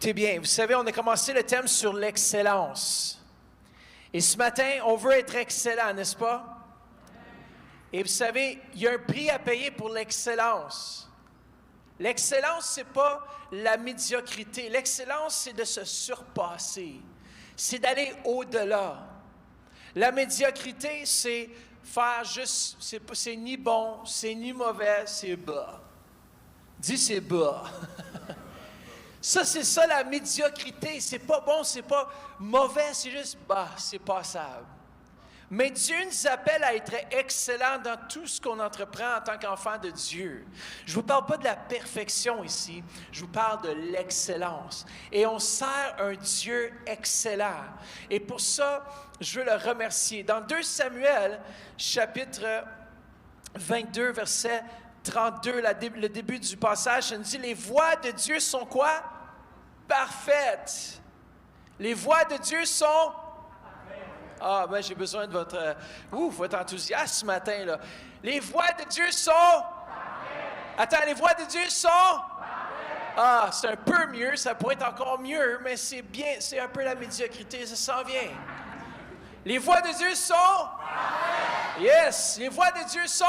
Écoutez bien, vous savez, on a commencé le thème sur l'excellence. Et ce matin, on veut être excellent, n'est-ce pas? Et vous savez, il y a un prix à payer pour l'excellence. L'excellence, ce n'est pas la médiocrité. L'excellence, c'est de se surpasser. C'est d'aller au-delà. La médiocrité, c'est faire juste, c'est ni bon, c'est ni mauvais, c'est bas. Dis c'est bas. Ça, c'est ça la médiocrité. C'est pas bon, c'est pas mauvais, c'est juste bas, c'est passable. Mais Dieu nous appelle à être excellents dans tout ce qu'on entreprend en tant qu'enfant de Dieu. Je ne vous parle pas de la perfection ici, je vous parle de l'excellence. Et on sert un Dieu excellent. Et pour ça, je veux le remercier. Dans 2 Samuel, chapitre 22, verset 32, le début du passage, ça nous dit « Les voies de Dieu sont quoi? Parfaites. Les voies de Dieu sont... » Ah, ben j'ai besoin de votre enthousiasme ce matin, là. Les voies de Dieu sont... Attends, les voies de Dieu sont... Ah, c'est un peu mieux, ça pourrait être encore mieux, mais c'est bien, c'est un peu la médiocrité, ça s'en vient. Les voies de Dieu sont... Yes, les voies de Dieu sont...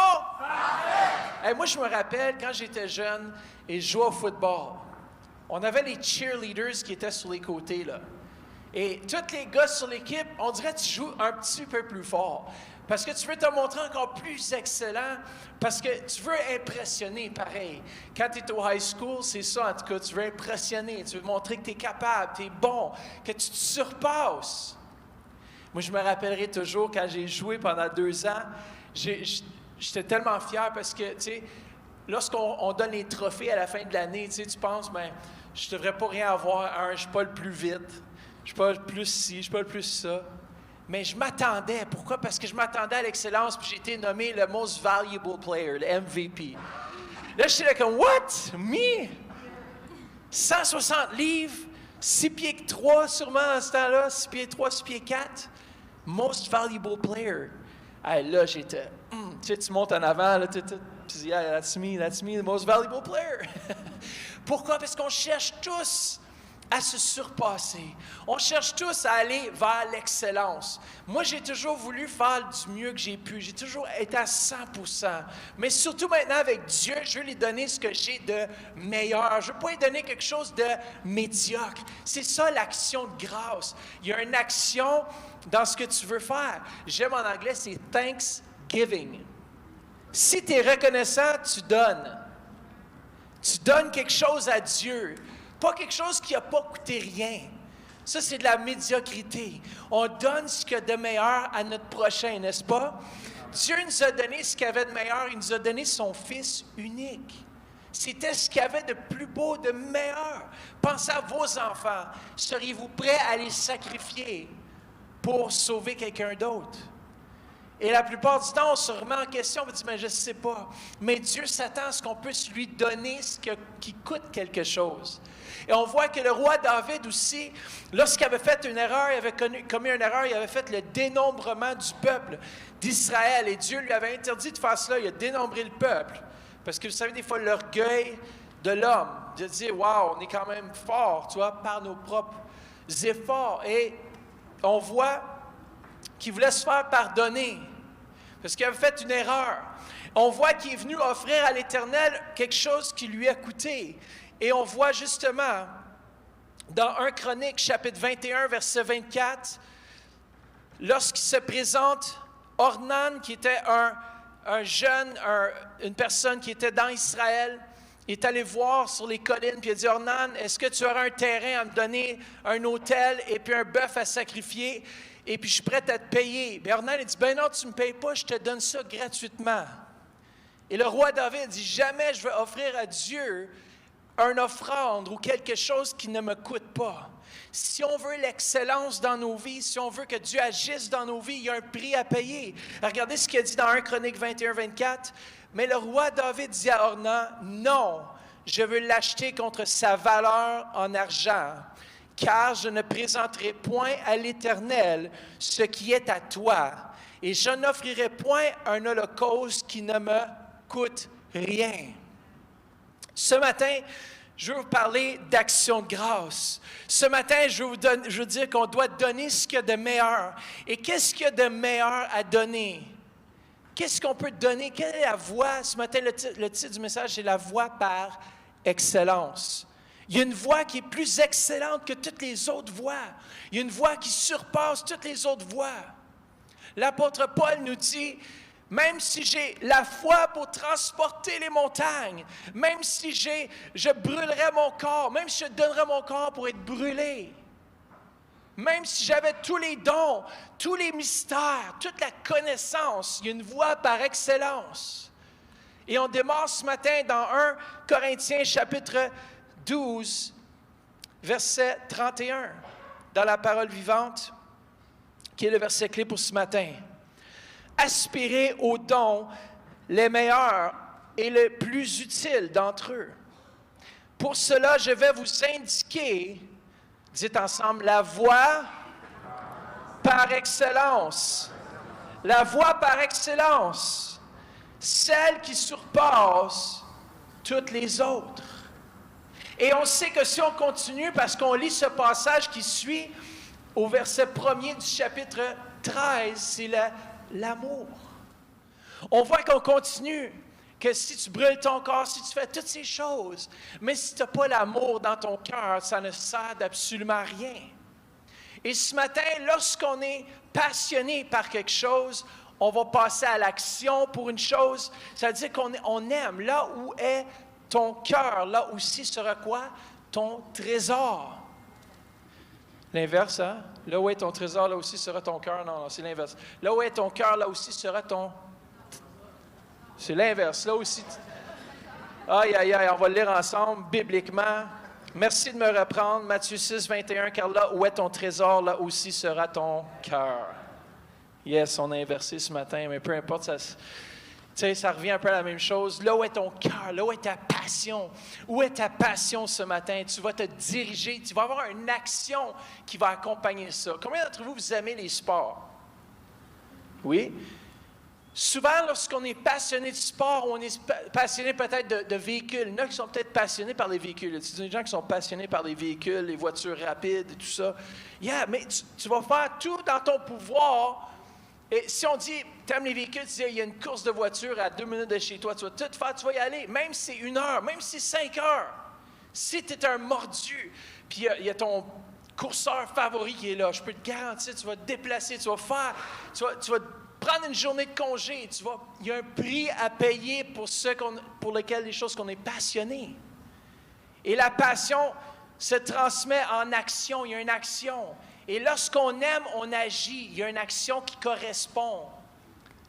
Hey, moi, je me rappelle, quand j'étais jeune et je jouais au football, on avait les cheerleaders qui étaient sur les côtés, là. Et tous les gars sur l'équipe, on dirait que tu joues un petit peu plus fort. Parce que tu veux te montrer encore plus excellent, parce que tu veux impressionner, pareil. Quand tu es au high school, c'est ça en tout cas, tu veux impressionner, tu veux montrer que tu es capable, tu es bon, que tu te surpasses. Moi, je me rappellerai toujours quand j'ai joué pendant 2 ans, j'étais tellement fier parce que, tu sais, lorsqu'on donne les trophées à la fin de l'année, tu sais, tu penses, ben, je ne devrais pas rien avoir, je ne suis pas le plus vite. Je ne suis pas le plus ci, je ne suis pas le plus ça. Mais je m'attendais. Pourquoi? Parce que je m'attendais à l'excellence, puis j'ai été nommé le Most Valuable Player, le MVP. Là, j'étais là comme, what? Me? 160 livres, 6 pieds 3 sûrement à ce temps-là, 6 pieds 3, 6 pieds 4. Most Valuable Player. Hey, là, j'étais, tu sais, tu montes en avant, là, puis yeah, that's me, the most valuable player. Pourquoi? Parce qu'on cherche tous à se surpasser. On cherche tous à aller vers l'excellence. Moi, j'ai toujours voulu faire du mieux que j'ai pu. J'ai toujours été à 100%. Mais surtout maintenant, avec Dieu, je veux lui donner ce que j'ai de meilleur. Je ne veux pas lui donner quelque chose de médiocre. C'est ça, l'action de grâce. Il y a une action dans ce que tu veux faire. J'aime en anglais, c'est « thanksgiving ». Si tu es reconnaissant, tu donnes. Tu donnes quelque chose à Dieu. Pas quelque chose qui n'a pas coûté rien. Ça, c'est de la médiocrité. On donne ce qu'il y a de meilleur à notre prochain, n'est-ce pas? Dieu nous a donné ce qu'il y avait de meilleur. Il nous a donné son Fils unique. C'était ce qu'il y avait de plus beau, de meilleur. Pensez à vos enfants. Seriez-vous prêts à les sacrifier pour sauver quelqu'un d'autre? Et la plupart du temps, on se remet en question, on dit, mais je ne sais pas. Mais Dieu s'attend à ce qu'on puisse lui donner qui coûte quelque chose. Et on voit que le roi David aussi, lorsqu'il avait fait une erreur, il avait commis une erreur, il avait fait le dénombrement du peuple d'Israël. Et Dieu lui avait interdit de faire cela, il a dénombré le peuple. Parce que vous savez, des fois, l'orgueil de l'homme, de dire, waouh, on est quand même fort, tu vois, par nos propres efforts. Et on voit qu'il voulait se faire pardonner, parce qu'il avait fait une erreur. On voit qu'il est venu offrir à l'Éternel quelque chose qui lui a coûté. Et on voit justement, dans 1 Chronique, chapitre 21, verset 24, lorsqu'il se présente, Ornan, qui était un jeune, une personne qui était dans Israël, est allé voir sur les collines, puis il a dit, Ornan, est-ce que tu auras un terrain à me donner, un autel et puis un bœuf à sacrifier? Et puis, je suis prêt à te payer. Bien, Ornan, il dit, ben non, tu ne me payes pas, je te donne ça gratuitement. Et le roi David dit, jamais je vais offrir à Dieu une offrande ou quelque chose qui ne me coûte pas. Si on veut l'excellence dans nos vies, si on veut que Dieu agisse dans nos vies, il y a un prix à payer. Regardez ce qu'il a dit dans 1 Chronique 21-24. Mais le roi David dit à Ornan, non, je veux l'acheter contre sa valeur en argent. Car je ne présenterai point à l'Éternel ce qui est à toi, et je n'offrirai point un holocauste qui ne me coûte rien. Ce matin, je veux vous parler d'action de grâce. Ce matin, je veux dire qu'on doit donner ce qu'il y a de meilleur. Et qu'est-ce qu'il y a de meilleur à donner? Qu'est-ce qu'on peut donner? Quelle est la voie? Ce matin, le titre du message, c'est la voie par excellence. Il y a une voie qui est plus excellente que toutes les autres voies. Il y a une voie qui surpasse toutes les autres voies. L'apôtre Paul nous dit, même si j'ai la foi pour transporter les montagnes, même si je brûlerais mon corps, même si je donnerais mon corps pour être brûlé, même si j'avais tous les dons, tous les mystères, toute la connaissance, il y a une voie par excellence. Et on démarre ce matin dans 1 Corinthiens chapitre 12, verset 31, dans la parole vivante, qui est le verset clé pour ce matin. Aspirez aux dons les meilleurs et les plus utiles d'entre eux. Pour cela, je vais vous indiquer, dites ensemble, la voie par excellence. La voie par excellence, celle qui surpasse toutes les autres. Et on sait que si on continue, parce qu'on lit ce passage qui suit au verset 1er du chapitre 13, c'est l'amour. On voit qu'on continue, que si tu brûles ton corps, si tu fais toutes ces choses, mais si tu n'as pas l'amour dans ton cœur, ça ne sert d'absolument à rien. Et ce matin, lorsqu'on est passionné par quelque chose, on va passer à l'action pour une chose. Ça veut dire qu'on aime. Là où est ton cœur, là aussi sera quoi? Ton trésor. L'inverse, hein? Là où est ton trésor, là aussi sera ton cœur. Non, c'est l'inverse. Là où est ton cœur, là aussi sera ton... C'est l'inverse. Là aussi... Aïe, aïe, aïe, on va le lire ensemble, bibliquement. Merci de me reprendre. Matthieu 6, 21, car là où est ton trésor, là aussi sera ton cœur. Yes, on a inversé ce matin, mais peu importe, ça revient un peu à la même chose. Là où est ton cœur, là où est ta passion? Où est ta passion ce matin? Tu vas te diriger, tu vas avoir une action qui va accompagner ça. Combien d'entre vous, vous aimez les sports? Oui? Souvent, lorsqu'on est passionné de sport, on est passionné peut-être de véhicules. Il y en a qui sont peut-être passionnés par les véhicules. Il y a des gens qui sont passionnés par les véhicules, les voitures rapides et tout ça. Yeah, mais tu vas faire tout dans ton pouvoir. Et si on dit, tu aimes les véhicules, tu dis, il y a une course de voiture à 2 minutes de chez toi, tu vas tout faire, tu vas y aller, même si c'est 1 heure, même si c'est 5 heures. Si tu es un mordu, puis il y a ton courseur favori qui est là, je peux te garantir, tu vas te déplacer, tu vas prendre une journée de congé, il y a un prix à payer pour lequel les choses qu'on est passionné. Et la passion se transmet en action, il y a une action. Et lorsqu'on aime, on agit. Il y a une action qui correspond.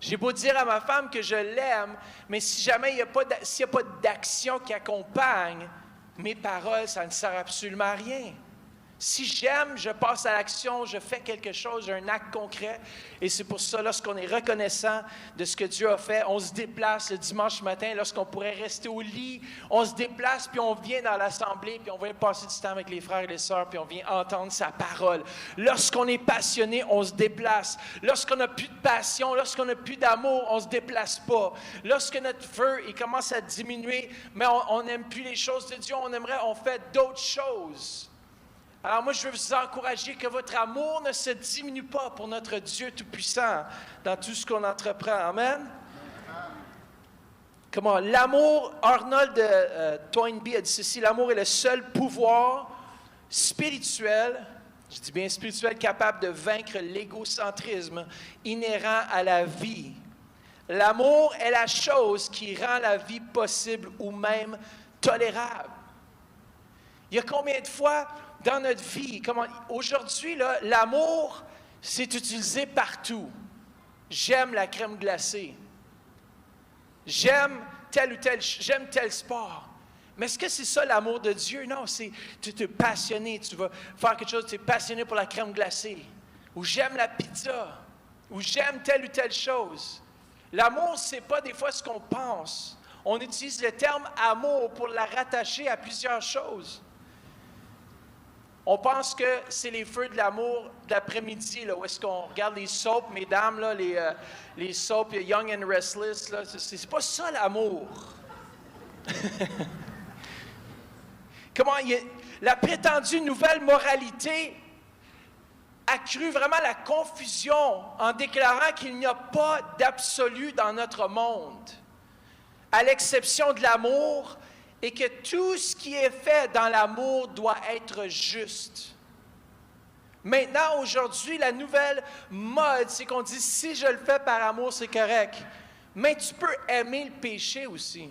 J'ai beau dire à ma femme que je l'aime, mais si jamais s'il n'y a pas d'action qui accompagne mes paroles, ça ne sert absolument à rien. Si j'aime, je passe à l'action, je fais quelque chose, j'ai un acte concret. Et c'est pour ça, lorsqu'on est reconnaissant de ce que Dieu a fait, on se déplace le dimanche matin, lorsqu'on pourrait rester au lit, on se déplace, puis on vient dans l'assemblée, puis on vient passer du temps avec les frères et les sœurs, puis on vient entendre sa parole. Lorsqu'on est passionné, on se déplace. Lorsqu'on n'a plus de passion, lorsqu'on n'a plus d'amour, on ne se déplace pas. Lorsque notre feu il commence à diminuer, mais on n'aime plus les choses de Dieu, on fait d'autres choses. Alors moi, je veux vous encourager que votre amour ne se diminue pas pour notre Dieu Tout-Puissant dans tout ce qu'on entreprend. Amen? Comment? L'amour, Arnold Toynbee a dit ceci, l'amour est le seul pouvoir spirituel, je dis bien spirituel, capable de vaincre l'égocentrisme inhérent à la vie. L'amour est la chose qui rend la vie possible ou même tolérable. Il y a combien de fois dans notre vie, aujourd'hui, là, l'amour, c'est utilisé partout. J'aime la crème glacée. J'aime j'aime tel sport. Mais est-ce que c'est ça l'amour de Dieu? Non, tu es passionné, tu vas faire quelque chose, tu es passionné pour la crème glacée. Ou j'aime la pizza. Ou j'aime telle ou telle chose. L'amour, c'est pas des fois ce qu'on pense. On utilise le terme amour pour la rattacher à plusieurs choses. On pense que c'est les feux de l'amour d'après-midi, là, où est-ce qu'on regarde les soaps, mesdames, là, les soaps Young and Restless. Là, c'est pas ça l'amour. La prétendue nouvelle moralité accrut vraiment la confusion en déclarant qu'il n'y a pas d'absolu dans notre monde, à l'exception de l'amour, et que tout ce qui est fait dans l'amour doit être juste. Maintenant, aujourd'hui, la nouvelle mode, c'est qu'on dit, si je le fais par amour, c'est correct. Mais tu peux aimer le péché aussi.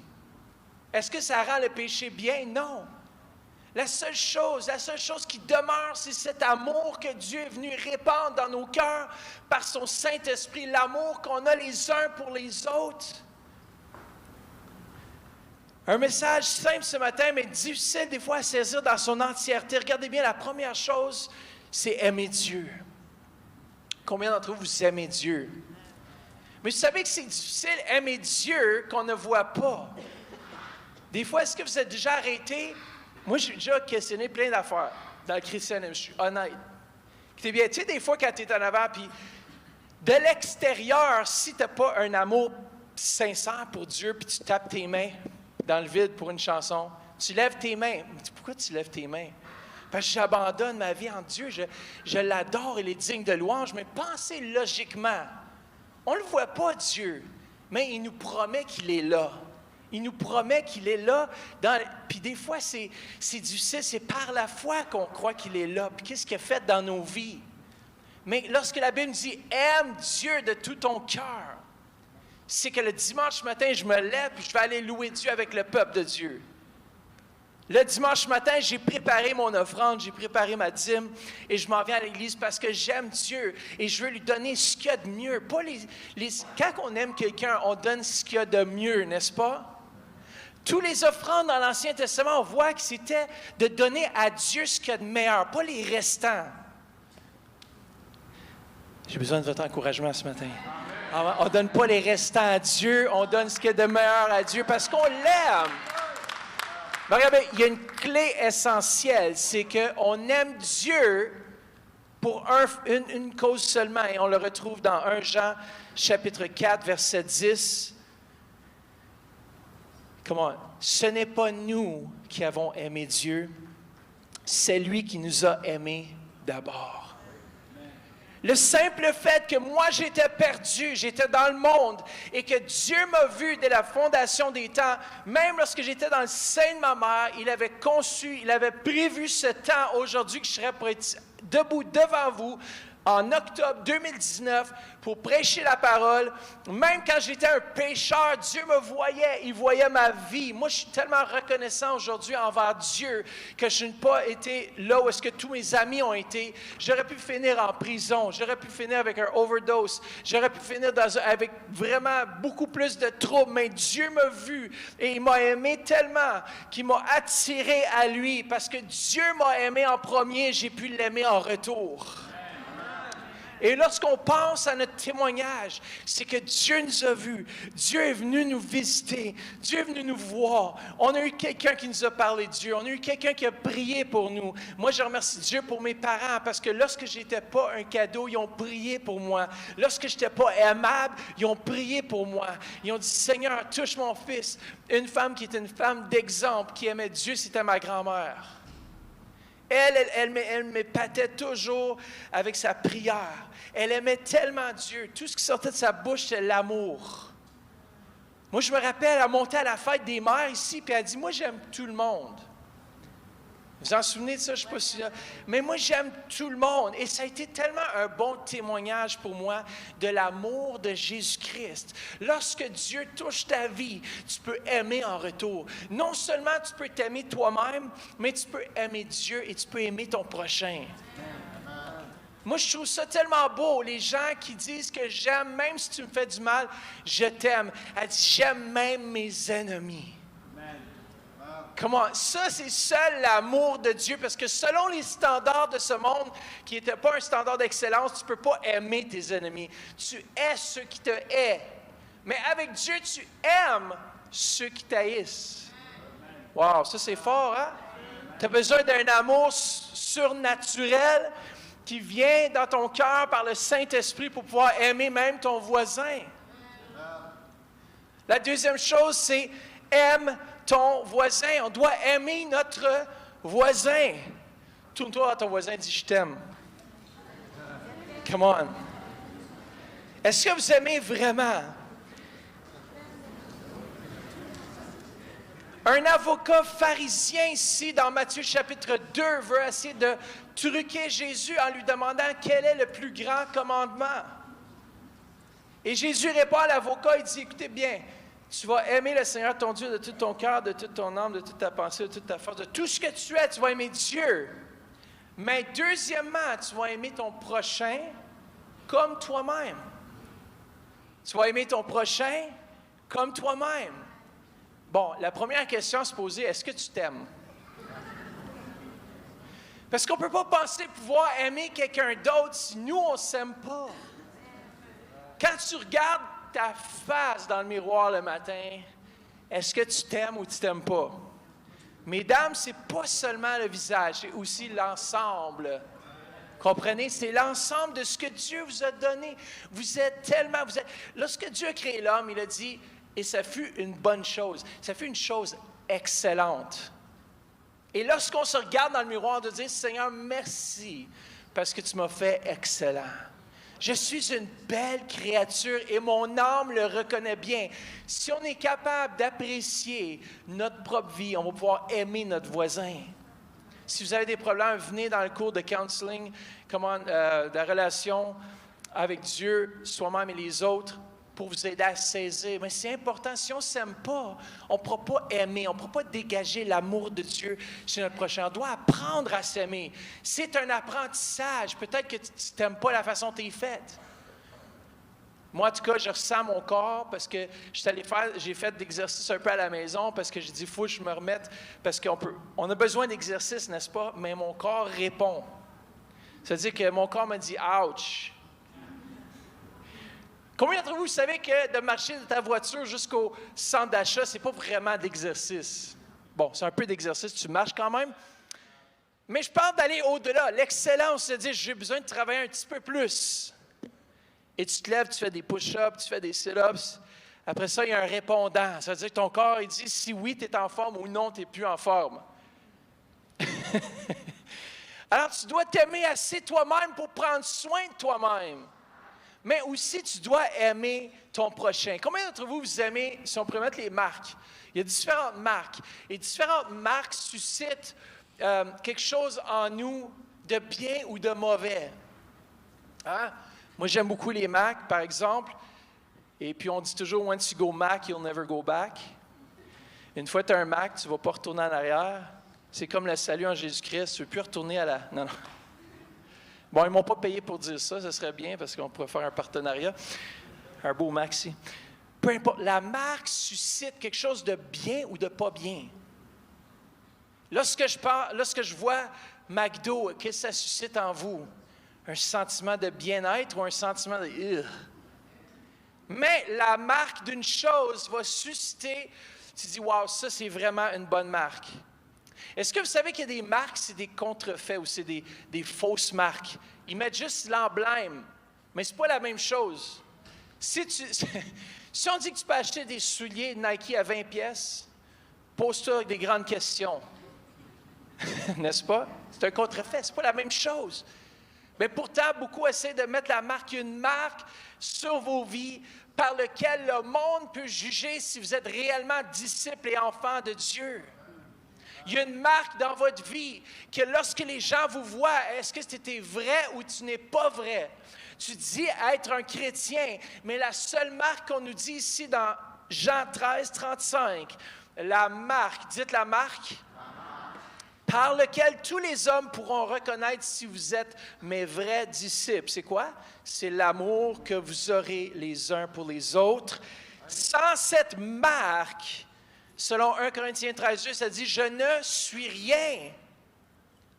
Est-ce que ça rend le péché bien? Non. La seule chose qui demeure, c'est cet amour que Dieu est venu répandre dans nos cœurs par son Saint-Esprit, l'amour qu'on a les uns pour les autres. Un message simple ce matin, mais difficile des fois à saisir dans son entièreté. Regardez bien, la première chose, c'est aimer Dieu. Combien d'entre vous aimez Dieu? Mais vous savez que c'est difficile d'aimer Dieu qu'on ne voit pas. Des fois, est-ce que vous êtes déjà arrêté? Moi, j'ai déjà questionné plein d'affaires dans le christianisme, je suis honnête. Tu sais, des fois, quand tu es en avant, puis de l'extérieur, si tu n'as pas un amour sincère pour Dieu, puis tu tapes tes mains dans le vide pour une chanson, tu lèves tes mains. Pourquoi tu lèves tes mains? Parce que j'abandonne ma vie en Dieu, je l'adore, il est digne de louange, mais pensez logiquement. On ne le voit pas, Dieu, mais il nous promet qu'il est là. Il nous promet qu'il est là. Puis des fois, c'est difficile, c'est par la foi qu'on croit qu'il est là. Puis qu'est-ce qu'il a fait dans nos vies? Mais lorsque la Bible dit « aime Dieu de tout ton cœur », c'est que le dimanche matin, je me lève et je vais aller louer Dieu avec le peuple de Dieu. Le dimanche matin, j'ai préparé mon offrande, j'ai préparé ma dîme et je m'en viens à l'église parce que j'aime Dieu et je veux lui donner ce qu'il y a de mieux. Pas quand on aime quelqu'un, on donne ce qu'il y a de mieux, n'est-ce pas? Tous les offrandes dans l'Ancien Testament, on voit que c'était de donner à Dieu ce qu'il y a de meilleur, pas les restants. J'ai besoin de votre encouragement ce matin. On ne donne pas les restants à Dieu, on donne ce qu'il y a de meilleur à Dieu parce qu'on l'aime. Mais regardez, il y a une clé essentielle, c'est qu'on aime Dieu pour une cause seulement, et on le retrouve dans 1 Jean, chapitre 4, verset 10. Ce n'est pas nous qui avons aimé Dieu, c'est lui qui nous a aimés d'abord. Le simple fait que moi j'étais perdu, j'étais dans le monde et que Dieu m'a vu dès la fondation des temps, même lorsque j'étais dans le sein de ma mère, il avait conçu, il avait prévu ce temps aujourd'hui que je serais pour être debout devant vous en octobre 2019 pour prêcher la parole. Même quand j'étais un pécheur, Dieu me voyait, il voyait ma vie. Moi, je suis tellement reconnaissant aujourd'hui envers Dieu que je n'ai pas été là où est-ce que tous mes amis ont été. J'aurais pu finir en prison, j'aurais pu finir avec un overdose, j'aurais pu finir avec vraiment beaucoup plus de troubles, mais Dieu m'a vu et il m'a aimé tellement qu'il m'a attiré à lui parce que Dieu m'a aimé en premier, j'ai pu l'aimer en retour. Et lorsqu'on pense à notre témoignage, c'est que Dieu nous a vus. Dieu est venu nous visiter. Dieu est venu nous voir. On a eu quelqu'un qui nous a parlé de Dieu. On a eu quelqu'un qui a prié pour nous. Moi, je remercie Dieu pour mes parents parce que lorsque je n'étais pas un cadeau, ils ont prié pour moi. Lorsque je n'étais pas aimable, ils ont prié pour moi. Ils ont dit, Seigneur, touche mon fils. Une femme qui était une femme d'exemple, qui aimait Dieu, c'était ma grand-mère. Elle m'épatait toujours avec sa prière. Elle aimait tellement Dieu. Tout ce qui sortait de sa bouche, c'était l'amour. Moi, je me rappelle, elle montait à la fête des mères ici, puis elle dit, moi, j'aime tout le monde. Vous vous en souvenez de ça? Je ne sais pas si... Mais moi, j'aime tout le monde. Et ça a été tellement un bon témoignage pour moi de l'amour de Jésus-Christ. Lorsque Dieu touche ta vie, tu peux aimer en retour. Non seulement tu peux t'aimer toi-même, mais tu peux aimer Dieu et tu peux aimer ton prochain. Moi, je trouve ça tellement beau, les gens qui disent que j'aime, même si tu me fais du mal, je t'aime. Elle dit, j'aime même mes ennemis. Comment? Ça, c'est seul l'amour de Dieu, parce que selon les standards de ce monde, qui n'étaient pas un standard d'excellence, tu ne peux pas aimer tes ennemis. Tu hais ceux qui te haïssent. Mais avec Dieu, tu aimes ceux qui t'haïssent. Wow, ça c'est fort, hein? Tu as besoin d'un amour surnaturel qui vient dans ton cœur par le Saint-Esprit pour pouvoir aimer même ton voisin. La deuxième chose, c'est aime ton voisin. On doit aimer notre Voisin, tourne-toi à ton voisin et dis « Je t'aime ». Come on. Est-ce que vous aimez vraiment? Un avocat pharisien ici, dans Matthieu chapitre 2, veut essayer de truquer Jésus en lui demandant quel est le plus grand commandement. Et Jésus répond à l'avocat, il dit, écoutez bien, tu vas aimer le Seigneur ton Dieu de tout ton cœur, de toute ton âme, de toute ta pensée, de toute ta force, de tout ce que tu es, tu vas aimer Dieu. Mais deuxièmement, tu vas aimer ton prochain comme toi-même. Tu vas aimer ton prochain comme toi-même. Bon, la première question à se poser, est-ce que tu t'aimes? Parce qu'on ne peut pas penser pouvoir aimer quelqu'un d'autre si nous, on ne s'aime pas. Quand tu regardes ta face dans le miroir le matin, est-ce que tu t'aimes ou tu ne t'aimes pas? Mesdames, ce n'est pas seulement le visage, c'est aussi l'ensemble. Comprenez? C'est l'ensemble de ce que Dieu vous a donné. Vous êtes tellement... Lorsque Dieu a créé l'homme, il a dit... Et ça fut une bonne chose. Ça fut une chose excellente. Et lorsqu'on se regarde dans le miroir, de dire, Seigneur, merci, parce que tu m'as fait excellent. Je suis une belle créature et mon âme le reconnaît bien. Si on est capable d'apprécier notre propre vie, on va pouvoir aimer notre voisin. Si vous avez des problèmes, venez dans le cours de counseling, de la relation avec Dieu, soi-même et les autres, pour vous aider à saisir. Mais c'est important, si on ne s'aime pas, on ne pourra pas aimer, on ne pourra pas dégager l'amour de Dieu chez notre prochain. On doit apprendre à s'aimer. C'est un apprentissage. Peut-être que tu n'aimes pas la façon dont tu es faite. Moi, en tout cas, je ressens mon corps parce que j'ai fait d'exercice un peu à la maison parce que j'ai dit, il faut que je me remette, parce on a besoin d'exercice, n'est-ce pas? Mais mon corps répond. C'est-à-dire que mon corps me dit, ouch! Combien d'entre vous savez que de marcher de ta voiture jusqu'au centre d'achat, ce n'est pas vraiment d'exercice? Bon, c'est un peu d'exercice, tu marches quand même. Mais je parle d'aller au-delà. L'excellence, c'est-à-dire j'ai besoin de travailler un petit peu plus. Et tu te lèves, tu fais des push-ups, tu fais des sit-ups. Après ça, il y a un répondant. Ça veut dire que ton corps, il dit si oui, tu es en forme ou non, tu n'es plus en forme. Alors, tu dois t'aimer assez toi-même pour prendre soin de toi-même. Mais aussi, tu dois aimer ton prochain. Combien d'entre vous, vous aimez, si on pourrait mettre les marques? Il y a différentes marques. Et différentes marques suscitent quelque chose en nous de bien ou de mauvais. Hein? Moi, j'aime beaucoup les Mac, par exemple. Et puis, on dit toujours, once you go Mac, you'll never go back. Une fois que tu as un Mac, tu ne vas pas retourner en arrière. C'est comme le salut en Jésus-Christ. Tu ne veux plus retourner à la... Non. Bon, ils ne m'ont pas payé pour dire ça. Ce serait bien parce qu'on pourrait faire un partenariat. Un beau Maxi. Peu importe. La marque suscite quelque chose de bien ou de pas bien. Lorsque je vois McDo, qu'est-ce que ça suscite en vous? Un sentiment de bien-être ou un sentiment de... Mais la marque d'une chose va susciter... Tu dis, wow, ça, c'est vraiment une bonne marque. Est-ce que vous savez qu'il y a des marques, c'est des contrefaits ou c'est des fausses marques? Ils mettent juste l'emblème, mais ce n'est pas la même chose. Si on dit que tu peux acheter des souliers Nike à 20 pièces, pose-toi avec des grandes questions. N'est-ce pas? C'est un contrefait, ce n'est pas la même chose. Mais pourtant, beaucoup essaient de mettre une marque sur vos vies par laquelle le monde peut juger si vous êtes réellement disciples et enfants de Dieu. Il y a une marque dans votre vie que lorsque les gens vous voient, est-ce que c'était vrai ou tu n'es pas vrai? Tu dis être un chrétien, mais la seule marque qu'on nous dit ici dans Jean 13, 35, la marque, dites la marque, par lequel tous les hommes pourront reconnaître si vous êtes mes vrais disciples. C'est quoi? C'est l'amour que vous aurez les uns pour les autres. Sans cette marque, selon 1 Corinthiens 13, ça dit « Je ne suis rien ».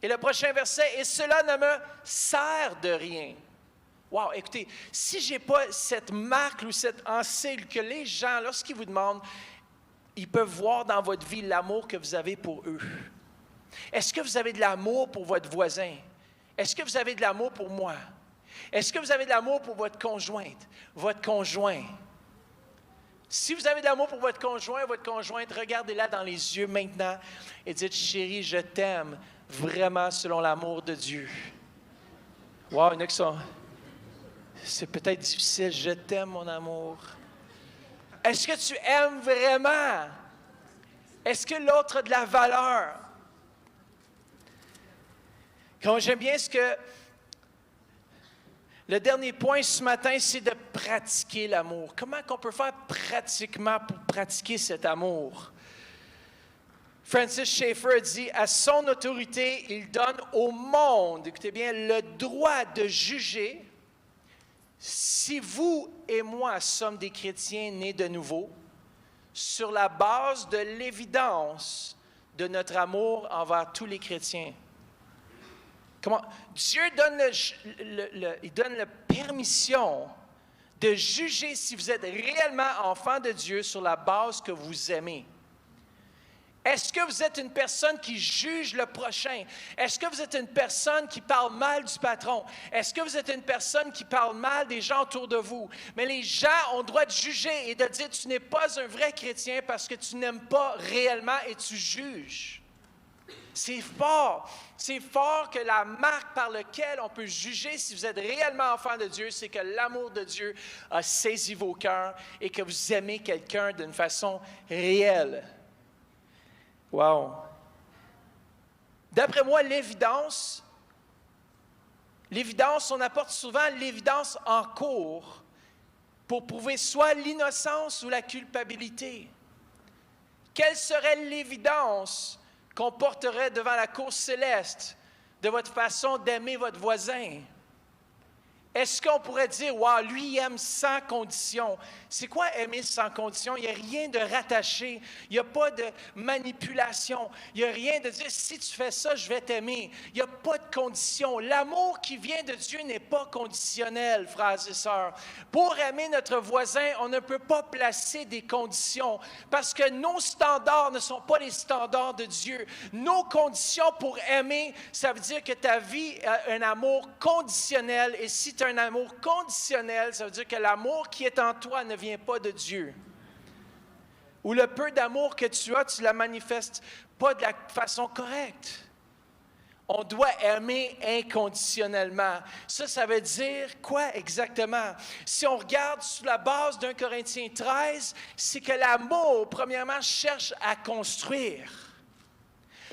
Et le prochain verset « Et cela ne me sert de rien ». Wow, écoutez, si je n'ai pas cette marque ou cette enseigne que les gens, lorsqu'ils vous demandent, ils peuvent voir dans votre vie l'amour que vous avez pour eux. Est-ce que vous avez de l'amour pour votre voisin? Est-ce que vous avez de l'amour pour moi? Est-ce que vous avez de l'amour pour votre conjointe, votre conjoint? Si vous avez de l'amour pour votre conjoint, votre conjointe, regardez-la dans les yeux maintenant et dites, chérie, je t'aime vraiment selon l'amour de Dieu. Wow, il y en a qui sont... C'est peut-être difficile, je t'aime, mon amour. Est-ce que tu aimes vraiment? Est-ce que l'autre a de la valeur? Comme j'aime bien ce que... Le dernier point ce matin, c'est de pratiquer l'amour. Comment qu'on peut faire pratiquement pour pratiquer cet amour? Francis Schaeffer dit, à son autorité, il donne au monde, écoutez bien, le droit de juger si vous et moi sommes des chrétiens nés de nouveau, sur la base de l'évidence de notre amour envers tous les chrétiens. Comment? Dieu donne, il donne la permission de juger si vous êtes réellement enfant de Dieu sur la base que vous aimez. Est-ce que vous êtes une personne qui juge le prochain? Est-ce que vous êtes une personne qui parle mal du patron? Est-ce que vous êtes une personne qui parle mal des gens autour de vous? Mais les gens ont le droit de juger et de dire tu n'es pas un vrai chrétien parce que tu n'aimes pas réellement et tu juges. C'est fort. C'est fort que la marque par laquelle on peut juger si vous êtes réellement enfant de Dieu, c'est que l'amour de Dieu a saisi vos cœurs et que vous aimez quelqu'un d'une façon réelle. Wow! D'après moi, l'évidence, on apporte souvent l'évidence en cours pour prouver soit l'innocence ou la culpabilité. Quelle serait l'évidence qu'on porterait devant la cour céleste de votre façon d'aimer votre voisin? Est-ce qu'on pourrait dire, « Wow, lui, il aime sans condition. » C'est quoi aimer sans condition? Il n'y a rien de rattaché. Il n'y a pas de manipulation. Il n'y a rien de dire, « Si tu fais ça, je vais t'aimer. » Il n'y a pas de condition. L'amour qui vient de Dieu n'est pas conditionnel, frères et sœurs. Pour aimer notre voisin, on ne peut pas placer des conditions parce que nos standards ne sont pas les standards de Dieu. Nos conditions pour aimer, ça veut dire que ta vie a un amour conditionnel et si tu as un amour conditionnel, ça veut dire que l'amour qui est en toi ne vient pas de Dieu. Ou le peu d'amour que tu as, tu ne la manifestes pas de la façon correcte. On doit aimer inconditionnellement. Ça veut dire quoi exactement? Si on regarde sous la base d'un Corinthiens 13, c'est que l'amour, premièrement, cherche à construire.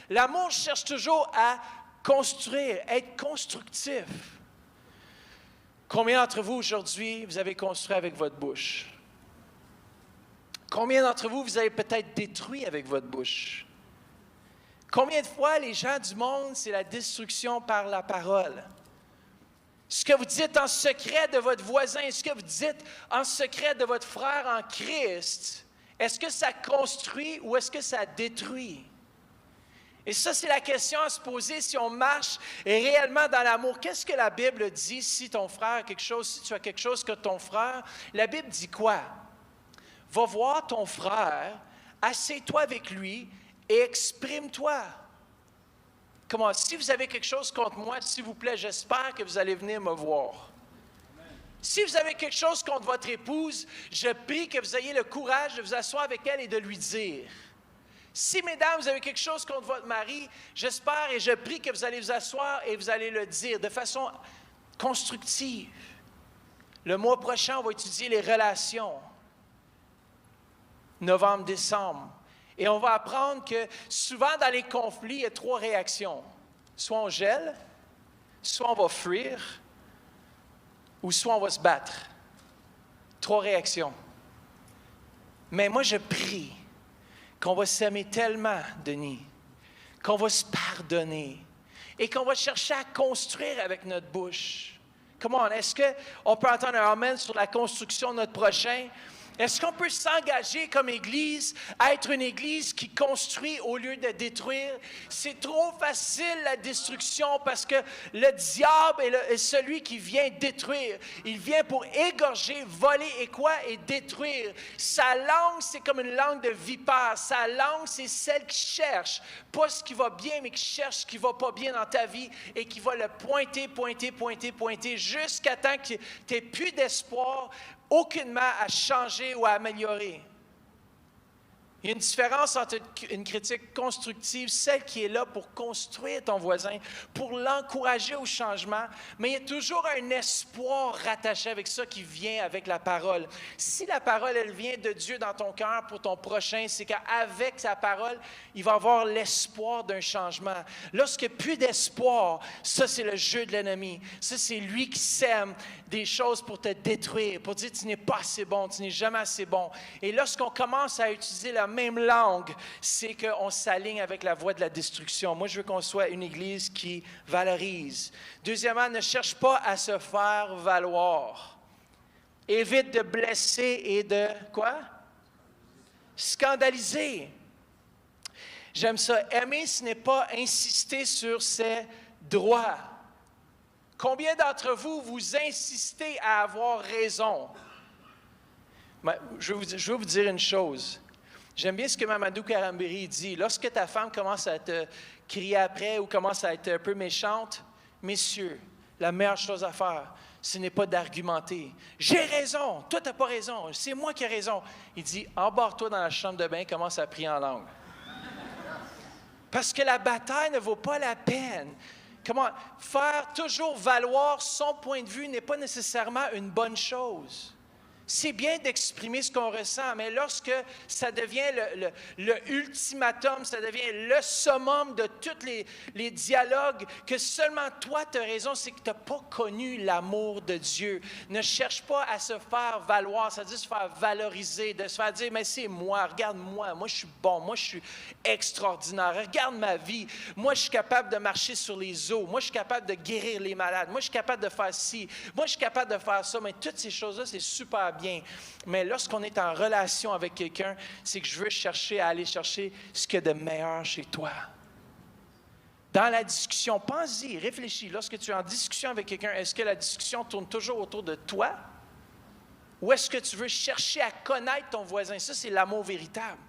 L'amour cherche toujours à construire, être constructif. Combien d'entre vous aujourd'hui, vous avez construit avec votre bouche? Combien d'entre vous, vous avez peut-être détruit avec votre bouche? Combien de fois les gens du monde, c'est la destruction par la parole? Ce que vous dites en secret de votre voisin, ce que vous dites en secret de votre frère en Christ, est-ce que ça construit ou est-ce que ça détruit? Et ça, c'est la question à se poser si on marche réellement dans l'amour. Qu'est-ce que la Bible dit si ton frère a quelque chose, si tu as quelque chose que ton frère? La Bible dit quoi? Va voir ton frère, assieds-toi avec lui et exprime-toi. Comment? Si vous avez quelque chose contre moi, s'il vous plaît, j'espère que vous allez venir me voir. Si vous avez quelque chose contre votre épouse, je prie que vous ayez le courage de vous asseoir avec elle et de lui dire. Si, mesdames, vous avez quelque chose contre votre mari, j'espère et je prie que vous allez vous asseoir et vous allez le dire de façon constructive. Le mois prochain, on va étudier les relations. Novembre, décembre. Et on va apprendre que souvent dans les conflits, il y a 3 réactions. Soit on gèle, soit on va fuir, ou soit on va se battre. 3 réactions. Mais moi, je prie qu'on va s'aimer tellement, Denis, qu'on va se pardonner et qu'on va chercher à construire avec notre bouche. Comment? Est-ce qu'on peut entendre un amen sur la construction de notre prochain? Est-ce qu'on peut s'engager comme Église à être une Église qui construit au lieu de détruire? C'est trop facile la destruction parce que le diable est celui qui vient détruire. Il vient pour égorger, voler et quoi? Et détruire. Sa langue, c'est comme une langue de vipère. Sa langue, c'est celle qui cherche, pas ce qui va bien, mais qui cherche ce qui ne va pas bien dans ta vie et qui va le pointer, jusqu'à temps que tu n'aies plus d'espoir aucunement à changer ou à améliorer. Il y a une différence entre une critique constructive, celle qui est là pour construire ton voisin, pour l'encourager au changement, mais il y a toujours un espoir rattaché avec ça qui vient avec la parole. Si la parole, elle vient de Dieu dans ton cœur pour ton prochain, c'est qu'avec sa parole, il va avoir l'espoir d'un changement. Lorsqu'il n'y a plus d'espoir, ça c'est le jeu de l'ennemi. Ça c'est lui qui sème des choses pour te détruire, pour dire tu n'es pas assez bon, tu n'es jamais assez bon. Et lorsqu'on commence à utiliser la même langue, c'est qu'on s'aligne avec la voie de la destruction. Moi, je veux qu'on soit une Église qui valorise. Deuxièmement, ne cherche pas à se faire valoir. Évite de blesser et de, quoi? Scandaliser. J'aime ça. Aimer, ce n'est pas insister sur ses droits. Combien d'entre vous, vous insistez à avoir raison? Je veux vous dire une chose. J'aime bien ce que Mamadou Karambiri dit. Lorsque ta femme commence à te crier après ou commence à être un peu méchante, messieurs, la meilleure chose à faire, ce n'est pas d'argumenter. J'ai raison, toi, tu n'as pas raison, c'est moi qui ai raison. Il dit, embarque-toi dans la chambre de bain, commence à prier en langue. Parce que la bataille ne vaut pas la peine. Comment faire toujours valoir son point de vue n'est pas nécessairement une bonne chose. C'est bien d'exprimer ce qu'on ressent, mais lorsque ça devient le ultimatum, ça devient le summum de tous les dialogues, que seulement toi tu as raison, c'est que tu n'as pas connu l'amour de Dieu. Ne cherche pas à se faire valoir, c'est-à-dire se faire valoriser, de se faire dire, mais c'est moi, regarde-moi, moi je suis bon, moi je suis extraordinaire, regarde ma vie, moi je suis capable de marcher sur les eaux, moi je suis capable de guérir les malades, moi je suis capable de faire ci, moi je suis capable de faire ça, mais toutes ces choses-là, c'est super bien. Mais lorsqu'on est en relation avec quelqu'un, c'est que je veux chercher à aller chercher ce qu'il y a de meilleur chez toi. Dans la discussion, pense-y, réfléchis. Lorsque tu es en discussion avec quelqu'un, est-ce que la discussion tourne toujours autour de toi? Ou est-ce que tu veux chercher à connaître ton voisin? Ça, c'est l'amour véritable.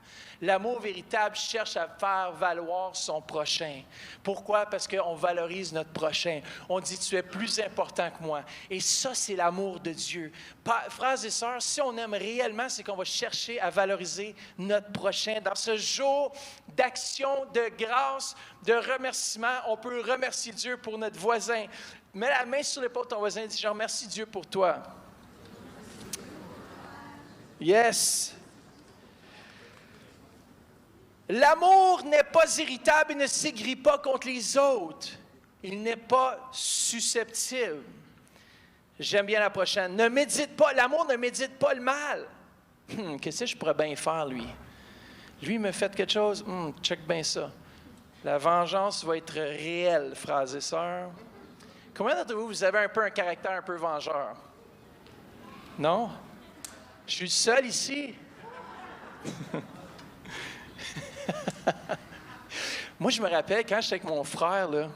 L'amour véritable cherche à faire valoir son prochain. Pourquoi? Parce qu'on valorise notre prochain. On dit, tu es plus important que moi. Et ça, c'est l'amour de Dieu. Frères et sœurs, si on aime réellement, c'est qu'on va chercher à valoriser notre prochain. Dans ce jour d'action, de grâce, de remerciement, on peut remercier Dieu pour notre voisin. Mets la main sur l'épaule de ton voisin et dis, je remercie Dieu pour toi. Yes. L'amour n'est pas irritable et ne s'aigrit pas contre les autres. Il n'est pas susceptible. J'aime bien la prochaine. Ne médite pas, l'amour ne médite pas le mal. Qu'est-ce que je pourrais bien faire, lui? Lui, il me fait quelque chose, check bien ça. La vengeance va être réelle, frères et sœurs. Combien d'entre vous, vous avez un peu un caractère un peu vengeur? Non? Je suis seul ici. Moi, je me rappelle, quand j'étais avec mon frère, là,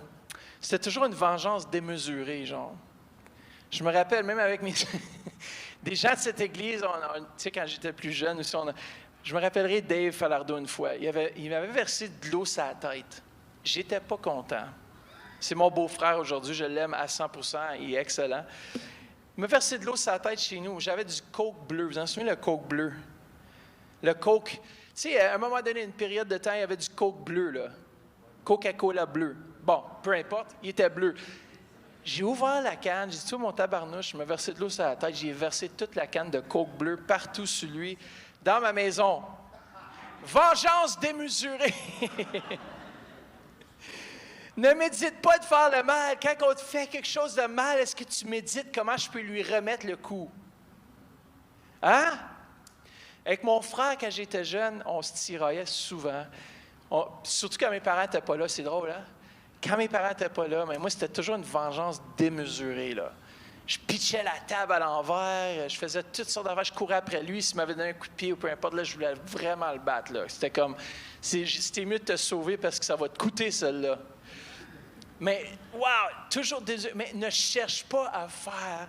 c'était toujours une vengeance démesurée, genre. Je me rappelle, même avec des gens de cette église, tu sais, quand j'étais plus jeune aussi, je me rappellerai Dave Falardeau une fois. Il m'avait versé de l'eau sur la tête. J'étais pas content. C'est mon beau-frère aujourd'hui, je l'aime à 100%, il est excellent. Il m'a versé de l'eau sur la tête chez nous. J'avais du Coke bleu. Vous en souvenez, le Coke bleu? Le Coke, tu sais, à un moment donné, une période de temps, il y avait du Coke bleu, là. Coca-Cola bleu. Bon, peu importe, il était bleu. J'ai ouvert la canne, j'ai dit, tout mon tabarnouche, je me versé de l'eau sur la tête, j'ai versé toute la canne de Coke bleu partout sur lui, dans ma maison. Vengeance démesurée! Ne médite pas de faire le mal. Quand on te fait quelque chose de mal, est-ce que tu médites comment je peux lui remettre le coup? Hein? Avec mon frère, quand j'étais jeune, on se tiraillait souvent. Surtout quand mes parents n'étaient pas là, c'est drôle, hein? Quand mes parents n'étaient pas là, mais moi, c'était toujours une vengeance démesurée, là. Je pitchais la table à l'envers, je faisais toutes sortes d'affaires, je courais après lui, s'il m'avait donné un coup de pied ou peu importe, là, je voulais vraiment le battre, là. C'était comme, c'était mieux de te sauver parce que ça va te coûter, celle-là. Mais, wow, toujours désolé, mais ne cherche pas à faire,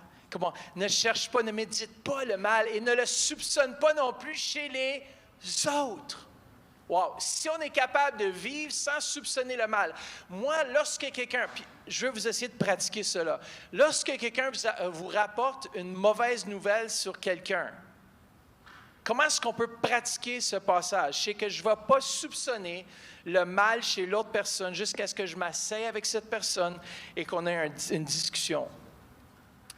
ne cherche pas, ne médite pas le mal et ne le soupçonne pas non plus chez les autres. Wow, si on est capable de vivre sans soupçonner le mal. Moi, lorsque quelqu'un, puis je veux vous essayer de pratiquer cela, lorsque quelqu'un vous rapporte une mauvaise nouvelle sur quelqu'un, Comment est-ce qu'on peut pratiquer ce passage? C'est que je ne vais pas soupçonner le mal chez l'autre personne jusqu'à ce que je m'asseye avec cette personne et qu'on ait une discussion.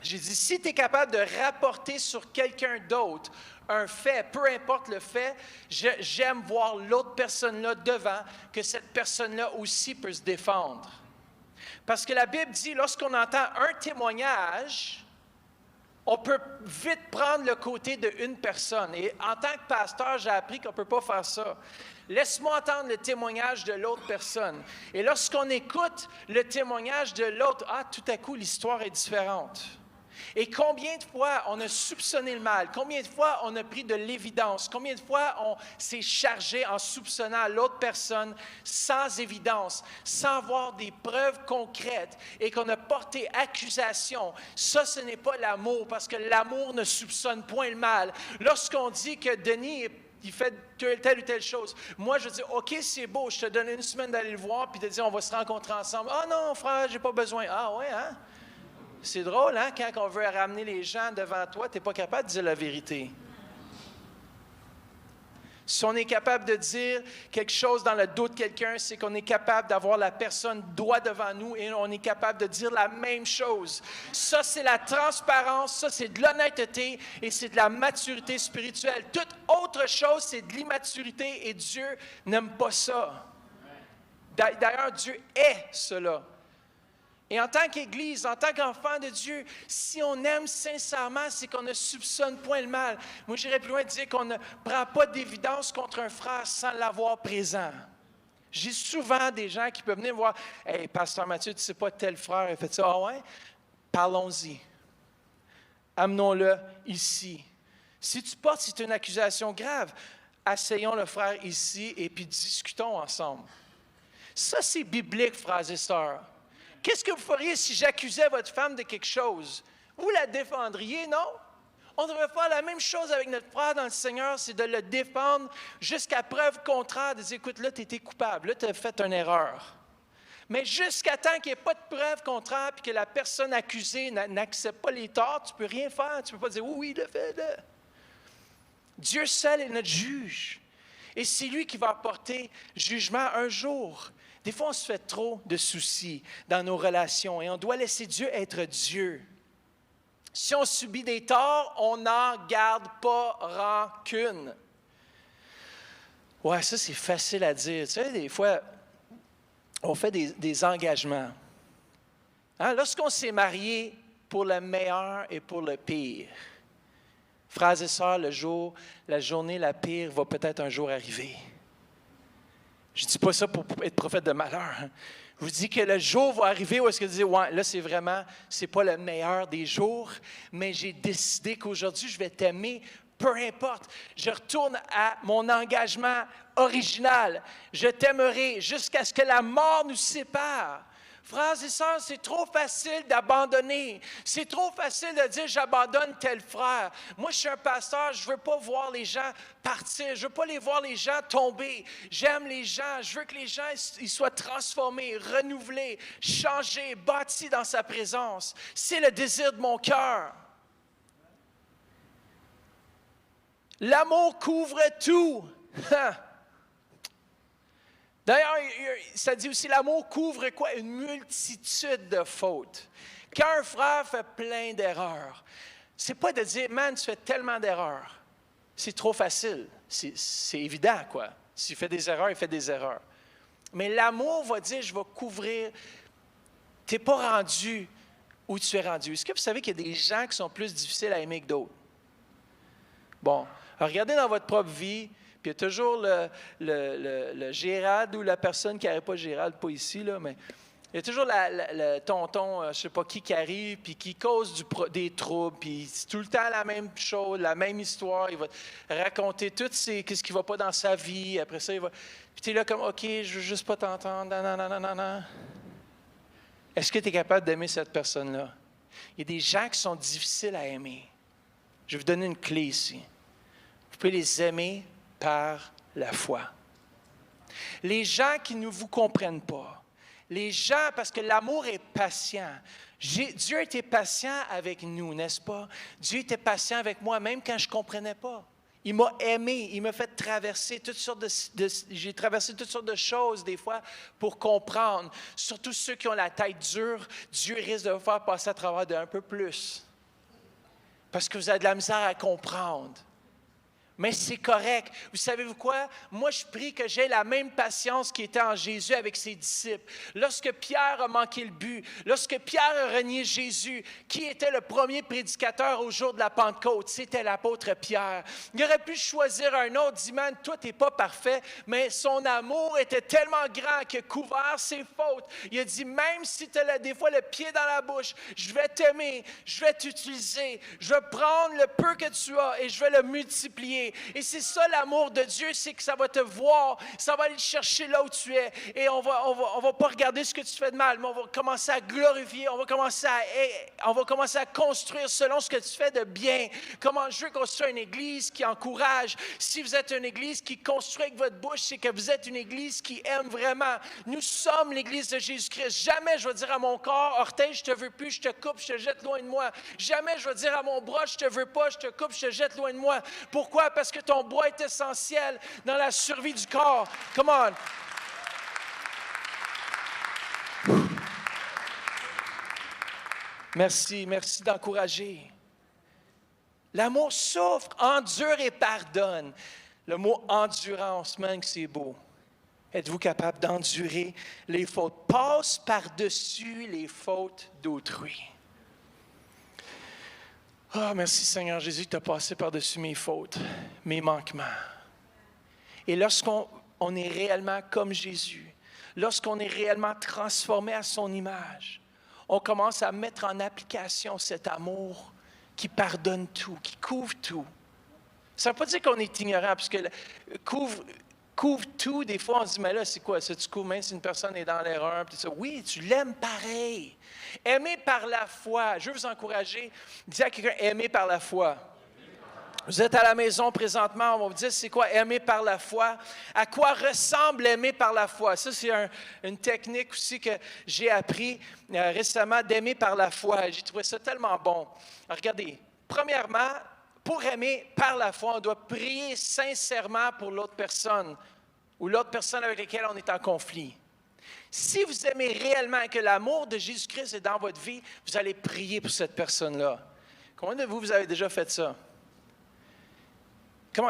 J'ai dit, si tu es capable de rapporter sur quelqu'un d'autre un fait, peu importe le fait, j'aime voir l'autre personne-là devant, que cette personne-là aussi peut se défendre. Parce que la Bible dit, lorsqu'on entend un témoignage, on peut vite prendre le côté d'une personne. Et en tant que pasteur, j'ai appris qu'on ne peut pas faire ça. Laisse-moi entendre le témoignage de l'autre personne. Et lorsqu'on écoute le témoignage de l'autre, tout à coup, l'histoire est différente. Et combien de fois on a soupçonné le mal? Combien de fois on a pris de l'évidence? Combien de fois on s'est chargé en soupçonnant l'autre personne sans évidence, sans avoir des preuves concrètes et qu'on a porté accusation? Ça, ce n'est pas l'amour, parce que l'amour ne soupçonne point le mal. Lorsqu'on dit que Denis il fait telle ou telle chose. Moi, je dis, OK, c'est beau, je te donne une semaine d'aller le voir, puis de dire, on va se rencontrer ensemble. Ah non, frère, j'ai pas besoin. Ah ouais, hein? C'est drôle, hein? Quand on veut ramener les gens devant toi, tu n'es pas capable de dire la vérité. Si on est capable de dire quelque chose dans le dos de quelqu'un, c'est qu'on est capable d'avoir la personne droit devant nous et on est capable de dire la même chose. Ça, c'est la transparence, ça, c'est de l'honnêteté et c'est de la maturité spirituelle. Toute autre chose, c'est de l'immaturité et Dieu n'aime pas ça. D'ailleurs, Dieu est cela. Et en tant qu'Église, en tant qu'enfant de Dieu, si on aime sincèrement, c'est qu'on ne soupçonne point le mal. Moi, j'irais plus loin de dire qu'on ne prend pas d'évidence contre un frère sans l'avoir présent. J'ai souvent des gens qui peuvent venir me voir. « Hey, Pasteur Mathieu, tu ne sais pas tel frère a fait ça. » « Ah ouais? Parlons-y. Amenons-le ici. » Si tu portes, c'est une accusation grave. Asseyons le frère ici et puis discutons ensemble. Ça, c'est biblique, frères et sœurs. Qu'est-ce que vous feriez si j'accusais votre femme de quelque chose? Vous la défendriez, non? On devrait faire la même chose avec notre frère dans le Seigneur, c'est de le défendre jusqu'à preuve contraire, de dire, écoute, là, tu étais coupable, là, tu as fait une erreur. Mais jusqu'à temps qu'il n'y ait pas de preuve contraire et que la personne accusée n'accepte pas les torts, tu ne peux rien faire. Tu ne peux pas dire, oui, il l'a fait, là. Dieu seul est notre juge. Et c'est lui qui va apporter jugement un jour. Des fois, on se fait trop de soucis dans nos relations et on doit laisser Dieu être Dieu. Si on subit des torts, on n'en garde pas rancune. Ouais, ça, c'est facile à dire. Tu sais, des fois, on fait des engagements. Hein? Lorsqu'on s'est marié pour le meilleur et pour le pire, frères et sœurs, la journée la pire va peut-être un jour arriver. Je ne dis pas ça pour être prophète de malheur. Hein. Je vous dis que le jour va arriver où est-ce que vous dites, ouais, là, c'est pas le meilleur des jours, mais j'ai décidé qu'aujourd'hui, je vais t'aimer, peu importe. Je retourne à mon engagement original. Je t'aimerai jusqu'à ce que la mort nous sépare. Frères et sœurs, c'est trop facile d'abandonner. C'est trop facile de dire « j'abandonne tel frère ». Moi, je suis un pasteur, je ne veux pas voir les gens partir. Je ne veux pas voir les gens tomber. J'aime les gens. Je veux que les gens ils soient transformés, renouvelés, changés, bâtis dans sa présence. C'est le désir de mon cœur. L'amour couvre tout. D'ailleurs, ça dit aussi, l'amour couvre quoi? Une multitude de fautes. Quand un frère fait plein d'erreurs, c'est pas de dire, man, tu fais tellement d'erreurs. C'est trop facile. C'est évident, quoi. S'il fait des erreurs, il fait des erreurs. Mais l'amour va dire, je vais couvrir. Tu n'es pas rendu où tu es rendu. Est-ce que vous savez qu'il y a des gens qui sont plus difficiles à aimer que d'autres? Bon, regardez dans votre propre vie. Puis il y a toujours le Gérald ou la personne qui n'arrive pas Gérald, pas ici, là, mais il y a toujours le tonton, je ne sais pas qui arrive, puis qui cause des troubles, puis c'est tout le temps la même chose, la même histoire. Il va raconter tout ce qui ne va pas dans sa vie. Après ça, il va. Puis tu es là comme, OK, je ne veux juste pas t'entendre. Non. Est-ce que tu es capable d'aimer cette personne-là? Il y a des gens qui sont difficiles à aimer. Je vais vous donner une clé ici. Vous pouvez les aimer par la foi. Les gens qui ne vous comprennent pas, les gens, parce que l'amour est patient. Dieu était patient avec nous, n'est-ce pas? Dieu était patient avec moi, même quand je ne comprenais pas. Il m'a aimé, il m'a fait traverser j'ai traversé toutes sortes de choses des fois pour comprendre. Surtout ceux qui ont la tête dure, Dieu risque de vous faire passer à travers d'un peu plus. Parce que vous avez de la misère à comprendre. Mais c'est correct. Vous savez-vous quoi? Moi, je prie que j'ai la même patience qui était en Jésus avec ses disciples. Lorsque Pierre a manqué le but, lorsque Pierre a renié Jésus, qui était le premier prédicateur au jour de la Pentecôte? C'était l'apôtre Pierre. Il aurait pu choisir un autre, dit, man, toi, tu n'es pas parfait, mais son amour était tellement grand qu'il a couvert ses fautes. Il a dit, même si tu as des fois le pied dans la bouche, je vais t'aimer, je vais t'utiliser, je vais prendre le peu que tu as et je vais le multiplier. Et c'est ça l'amour de Dieu, c'est que ça va te voir, ça va aller te chercher là où tu es. Et on va pas regarder ce que tu fais de mal, mais on va commencer à glorifier, on va commencer à construire selon ce que tu fais de bien. Comment je veux construire une église qui encourage. Si vous êtes une église qui construit avec votre bouche, c'est que vous êtes une église qui aime vraiment. Nous sommes l'église de Jésus-Christ. Jamais je vais dire à mon corps, orteil, je te veux plus, je te coupe, je te jette loin de moi. Jamais je vais dire à mon bras, je te veux pas, je te coupe, je te jette loin de moi. Pourquoi? Parce que ton bras est essentiel dans la survie du corps. Come on. Merci d'encourager. L'amour souffre, endure et pardonne. Le mot endurance, man, que c'est beau. Êtes-vous capable d'endurer les fautes? Passe par-dessus les fautes d'autrui. Ah, merci Seigneur Jésus que tu as passé par-dessus mes fautes, mes manquements. Et lorsqu'on est réellement comme Jésus, lorsqu'on est réellement transformé à son image, on commence à mettre en application cet amour qui pardonne tout, qui couvre tout. Ça ne veut pas dire qu'on est ignorant, parce que couvre tout, des fois on se dit, mais là, c'est quoi ça? Tu couvres même si une personne est dans l'erreur. Oui, tu l'aimes pareil. Aimer par la foi. Je veux vous encourager. Dis à quelqu'un, aimer par la foi. Vous êtes à la maison présentement, on va vous dire c'est quoi aimer par la foi. À quoi ressemble aimer par la foi? Ça, c'est une technique aussi que j'ai appris récemment d'aimer par la foi. J'ai trouvé ça tellement bon. Alors, regardez, premièrement, pour aimer par la foi, on doit prier sincèrement pour l'autre personne ou l'autre personne avec laquelle on est en conflit. Si vous aimez réellement et que l'amour de Jésus-Christ est dans votre vie, vous allez prier pour cette personne-là. Combien de vous avez déjà fait ça?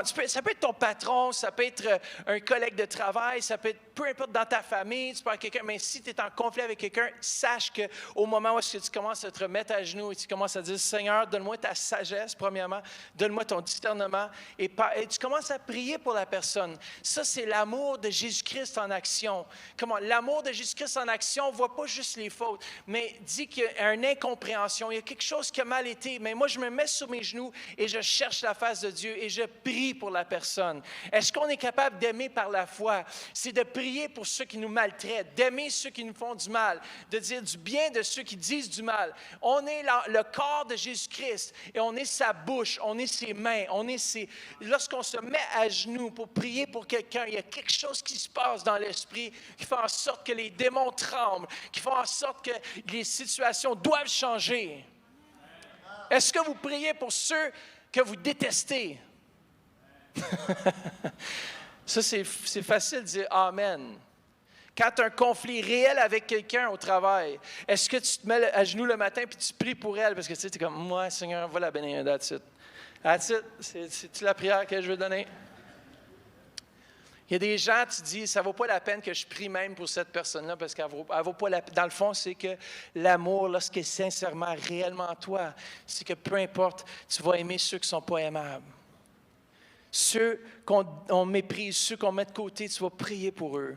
Ça peut être ton patron, ça peut être un collègue de travail, ça peut être peu importe dans ta famille, tu parles à quelqu'un, mais si tu es en conflit avec quelqu'un, sache qu'au moment où tu commences à te remettre à genoux et tu commences à dire, Seigneur, donne-moi ta sagesse, premièrement, donne-moi ton discernement, et tu commences à prier pour la personne. Ça, c'est l'amour de Jésus-Christ en action. L'amour de Jésus-Christ en action ne voit pas juste les fautes, mais dit qu'il y a une incompréhension, il y a quelque chose qui a mal été, mais moi, je me mets sur mes genoux et je cherche la face de Dieu et je prie pour la personne. Est-ce qu'on est capable d'aimer par la foi? C'est de prier pour ceux qui nous maltraitent, d'aimer ceux qui nous font du mal, de dire du bien de ceux qui disent du mal. On est le corps de Jésus-Christ et on est sa bouche, on est ses mains, Lorsqu'on se met à genoux pour prier pour quelqu'un, il y a quelque chose qui se passe dans l'esprit qui fait en sorte que les démons tremblent, qui fait en sorte que les situations doivent changer. Est-ce que vous priez pour ceux que vous détestez? Ça, c'est facile de dire « Amen ». Quand tu as un conflit réel avec quelqu'un au travail, est-ce que tu te mets à genoux le matin et tu pries pour elle? Parce que tu sais, es comme « Moi, Seigneur, voilà, bénir, that's it. That's it. C'est-tu la prière que je veux donner? » Il y a des gens, tu dis, ça ne vaut pas la peine que je prie même pour cette personne-là parce qu'elle vaut pas la peine. Dans le fond, c'est que l'amour, lorsqu'il est sincèrement, réellement en toi, c'est que peu importe, tu vas aimer ceux qui ne sont pas aimables. Ceux qu'on méprise, ceux qu'on met de côté, tu vas prier pour eux.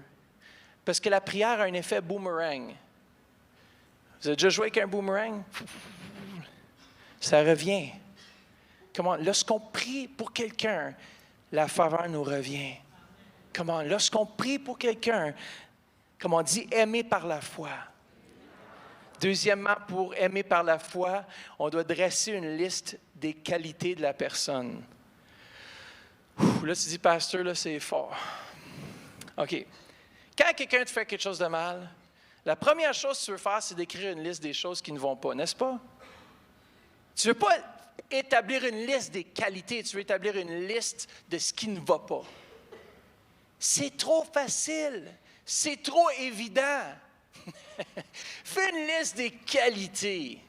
Parce que la prière a un effet boomerang. Vous avez déjà joué avec un boomerang? Ça revient. Lorsqu'on prie pour quelqu'un, la faveur nous revient. Lorsqu'on prie pour quelqu'un, comme on dit, aimer par la foi. Deuxièmement, pour aimer par la foi, on doit dresser une liste des qualités de la personne. Là, tu dis, pasteur, là, c'est fort. OK. Quand quelqu'un te fait quelque chose de mal, la première chose que tu veux faire, c'est d'écrire une liste des choses qui ne vont pas, n'est-ce pas? Tu ne veux pas établir une liste des qualités, tu veux établir une liste de ce qui ne va pas. C'est trop facile, c'est trop évident. Fais une liste des qualités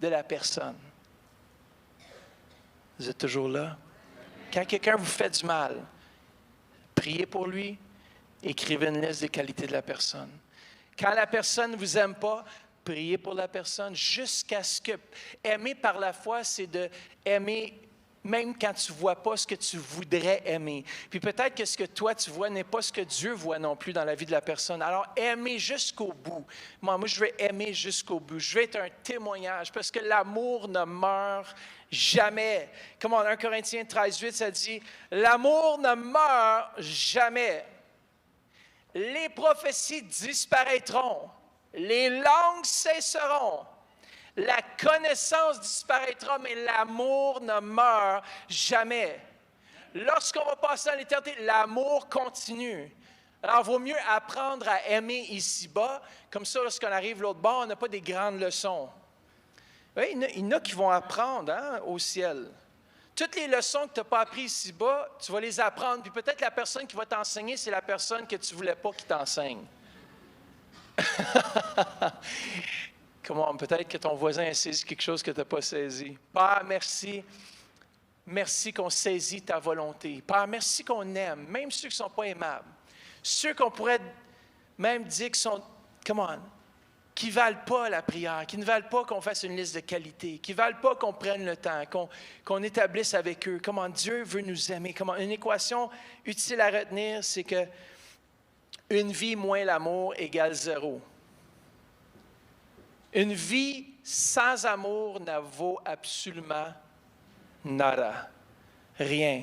de la personne. Vous êtes toujours là? Quand quelqu'un vous fait du mal, priez pour lui, écrivez une liste des qualités de la personne. Quand la personne ne vous aime pas, priez pour la personne jusqu'à ce que... Aimer par la foi, c'est de aimer même quand tu ne vois pas ce que tu voudrais aimer. Puis peut-être que ce que toi tu vois n'est pas ce que Dieu voit non plus dans la vie de la personne. Alors, aimer jusqu'au bout. Moi, je vais aimer jusqu'au bout. Je vais être un témoignage parce que l'amour ne meurt jamais. Comme en 1 Corinthiens 13:8, ça dit, l'amour ne meurt jamais. Les prophéties disparaîtront. Les langues cesseront. La connaissance disparaîtra, mais l'amour ne meurt jamais. Lorsqu'on va passer à l'éternité, l'amour continue. Alors, il vaut mieux apprendre à aimer ici-bas. Comme ça, lorsqu'on arrive l'autre bord, on n'a pas des grandes leçons. Oui, il y en a qui vont apprendre au ciel. Toutes les leçons que tu n'as pas apprises ici-bas, tu vas les apprendre. Puis peut-être la personne qui va t'enseigner, c'est la personne que tu ne voulais pas qui t'enseigne. Comment, peut-être que ton voisin a saisi quelque chose que tu n'as pas saisi. Père, merci. Merci qu'on saisit ta volonté. Père, merci qu'on aime, même ceux qui ne sont pas aimables. Ceux qu'on pourrait même dire qui sont, qui ne valent pas la prière, qui ne valent pas qu'on fasse une liste de qualités, qui ne valent pas qu'on prenne le temps, qu'on établisse avec eux. Comment Dieu veut nous aimer. Une équation utile à retenir, c'est que une vie moins l'amour égale 0. Une vie sans amour ne vaut absolument nada. Rien.